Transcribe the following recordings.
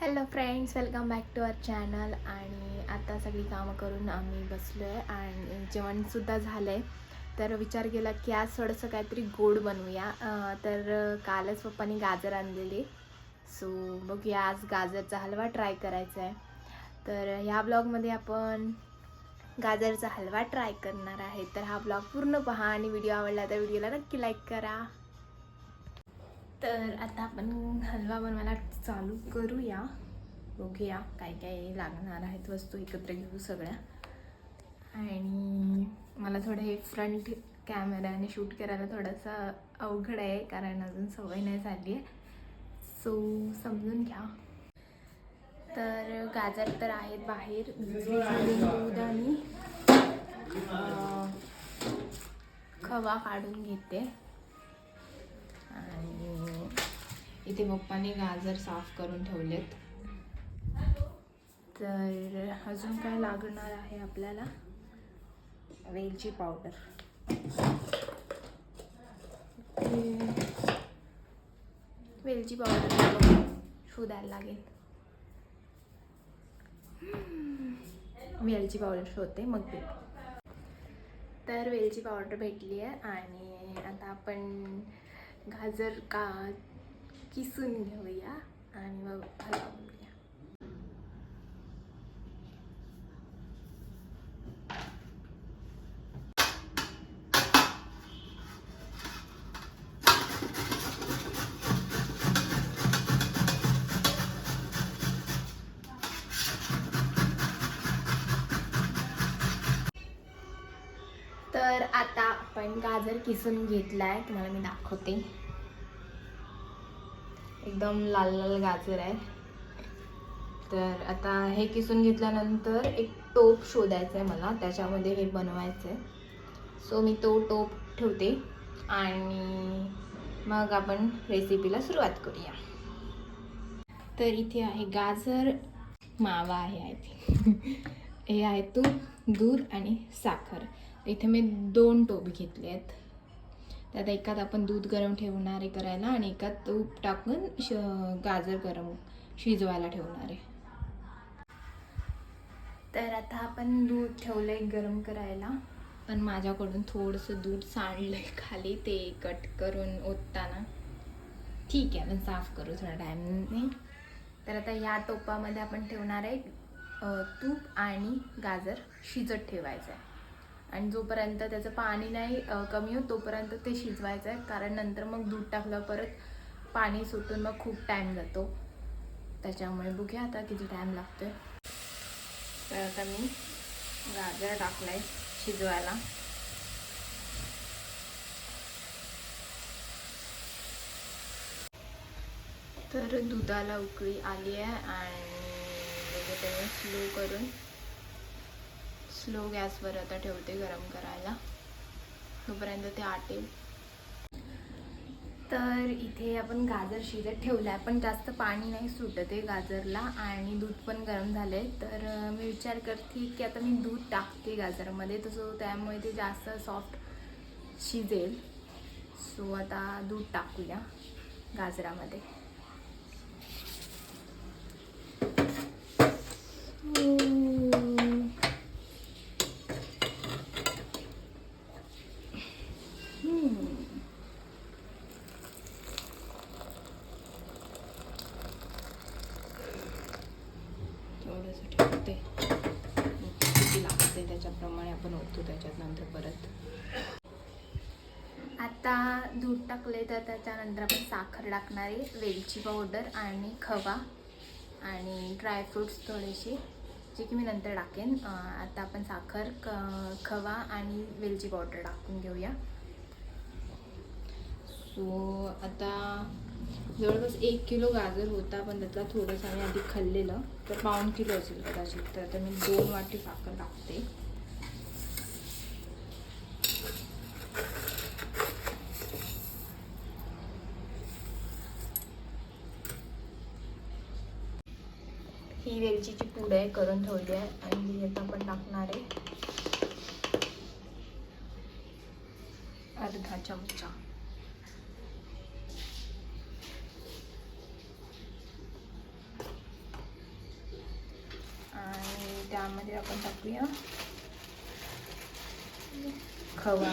Hello friends, welcome back to our channel. आणि आता सगळी कामं करून आम्ही बसलो आहे आणि जेवणसुद्धा झालं आहे. तर विचार केला की आज थोडंसं काहीतरी गोड बनवूया. तर कालच पप्पांनी गाजर आणलेली, सो बघूया आज गाजरचा हलवा ट्राय करायचा आहे. तर ह्या ब्लॉगमध्ये आपण गाजरचा हलवा ट्राय करणार आहे. तर हा ब्लॉग पूर्ण पहा आणि व्हिडिओ आवडला तर व्हिडिओला नक्की लाईक करा. तर आता आपण हलवा बनवायला चालू करूया. बघूया काय काय लागणार आहेत वस्तू एकत्र घेऊ सगळ्या. आणि मला थोडं हे फ्रंट कॅमेराने शूट करायला थोडंसं अवघड आहे, कारण अजून सवय नाही झाली आहे, सो समजून घ्या. तर गाजर तर आहेत बाहेर, दूध आणि खवा काढून घेते. आणि इथे पप्पाने गाजर साफ करून ठेवलेत. तर अजून काय लागणार आहे आपल्याला, वेलची पावडर. वेलची पावडर शोधायला लागेल. वेलची पावडर शोधते मग भेट. तर वेलची पावडर भेटली आहे आणि आता आपण गाजर किसून घेऊया आणि मग हलवा बनवूया. तर आता आपण गाजर किसून घेतलाय, तुम्हाला मी दाखवते. एकदम लाल लाल गाजर आहे. तर आता हे किसून घेतल्यानंतर एक टोप शोधायचा आहे मला, त्याच्यामध्ये हे बनवायचं आहे. सो मी तो टोप ठेवते आणि मग आपण रेसिपीला सुरुवात करूया. तर इथे आहे गाजर, मावा आहे हे आहे तूप, दूध आणि साखर. इथे मी 2 टोप घेतले आहेत. त्यात एकात आपण दूध गरम ठेवणार आहे करायला आणि एकात तूप टाकून गाजर गरम शिजवायला ठेवणार आहे. तर आता आपण दूध ठेवलं आहे गरम करायला, पण माझ्याकडून थोडंसं दूध सांडलं आहे खाली, ते कट करून ओतताना. ठीक आहे, आपण साफ करू थोडा टाईमने. तर आता या टोपामध्ये आपण ठेवणार आहे तूप आणि गाजर शिजत ठेवायचं आहे. आणि जोपर्यंत त्याचं पाणी नाही कमी होत तोपर्यंत ते शिजवायचं आहे, कारण नंतर मग दूध टाकलं परत पाणी सुटून मग खूप टाईम जातो. त्याच्यामुळे बघूया आता किती टाईम लागतो आहे. तर आता मी गाजर टाकलं आहे शिजवायला. तर दुधाला उकळी आली आहे आणि त्याने स्लो गॅसवर आता ठेवते गरम करायला, तोपर्यंत ते आटेल. तर इथे आपण गाजर शिजत ठेवलं आहे, पण जास्त पाणी नाही सुटत आहे गाजरला आणि दूध पण गरम झालं आहे. तर मी विचार करते की आता मी दूध टाकते गाजरामध्ये, तसं त्यामुळे ते जास्त सॉफ्ट शिजेल. सो आता दूध टाकूया गाजरामध्ये. थोडंसं ठेवते, किती लागते त्याच्याप्रमाणे आपण ओतू त्याच्यात नंतर परत. आता दूध टाकले तर त्याच्यानंतर आपण साखर टाकणार आहे, वेलची पावडर आणि खवा आणि ड्रायफ्रूट्स थोडेसे, जे की मी नंतर टाकेन. आता आपण साखर, खवा आणि वेलची पावडर टाकून घेऊया. सो आता जवळपास 1 किलो गाजर होता, पण त्यातला थोडंसं आम्ही आधी खाल्लेलं, तर 1.5 किलो असेल कदाचित. तर आता मी 2 वाटी साखर टाकते. ही वेलचीची पूड आहे, करून ठेवली आहे आणि आता आपण टाकणार आहे अर्धा चमचा. यामध्ये आपण टाकूया खवा.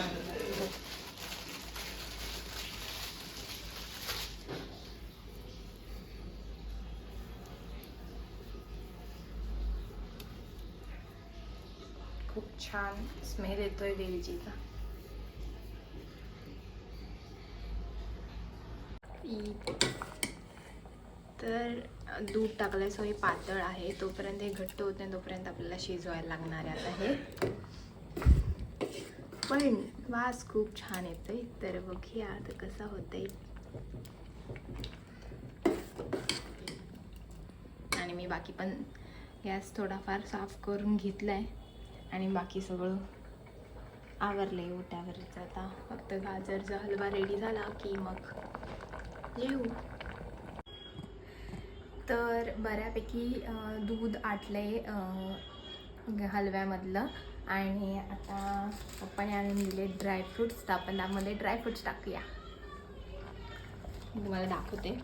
खूप छान स्मेल येतोय वेलचीचा. तर दूध टाकलं सो हे पातळ आहे, तोपर्यंत हे घट्ट होत नाही तोपर्यंत आपल्याला शिजवायला लागणार आहे आता हे. पण वास खूप छान येतोय, तर बघूया आता कसं होतंय. आणि मी बाकी पण गॅस थोडाफार साफ करून घेतलाय आणि बाकी सगळं आवरलंय ओट्यावरच. आता फक्त गाजरचा हलवा रेडी झाला की मग जेवू. तर बऱ्यापैकी दूध आटलंय हलव्यामधलं आणि आता पप्पाने आणून दिले ड्रायफ्रूट्स. तर आपण त्यामध्ये ड्रायफ्रूट्स टाकूया. तुम्हाला दाखवते.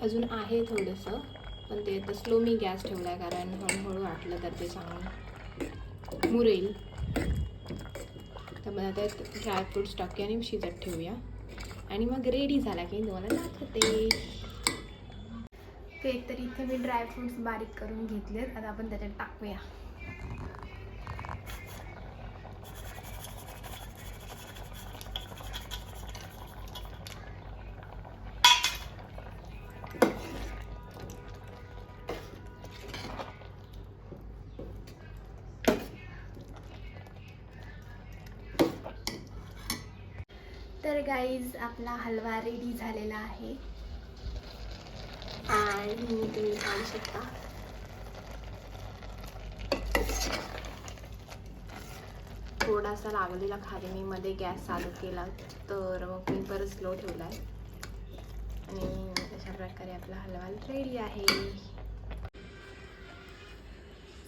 अजून आहे थोडंसं, पण ते आता स्लो मी गॅस ठेवला आहे कारण हळूहळू आटलं तर ते चांगलं मुरेल. त्यामध्ये आता ड्रायफ्रूट्स टाकूया आणि शिजत ठेवूया आणि मग रेडी झाला की तुम्हाला दाखवते. तर इथे मी ड्रायफ्रूट्स बारीक करून घेतलेत. आता आपण त्याच्यात टाकूया. तर गाईज आपला हलवा रेडी झालेला आहे आणि तुम्ही पाहू शकता. थोडासा लागलेला खाली मी मध्ये गॅस चालू केला, तर मग मी परत स्लो ठेवला आहे आणि अशा प्रकारे आपला हलवा रेडी आहे.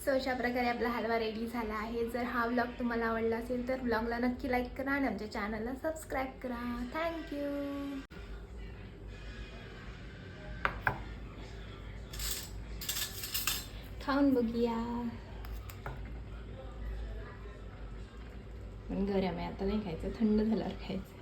सो अशा प्रकारे आपला हलवा रेडी झाला आहे. जर हा व्लॉग तुम्हाला आवडला असेल तर व्लॉगला नक्की लाईक करा आणि आमच्या चॅनलला सबस्क्राईब करा. थँक्यू. खाऊन बघूया. पण गरम आहे आता नाही खायचं, थंड झाल्यावर खायचं.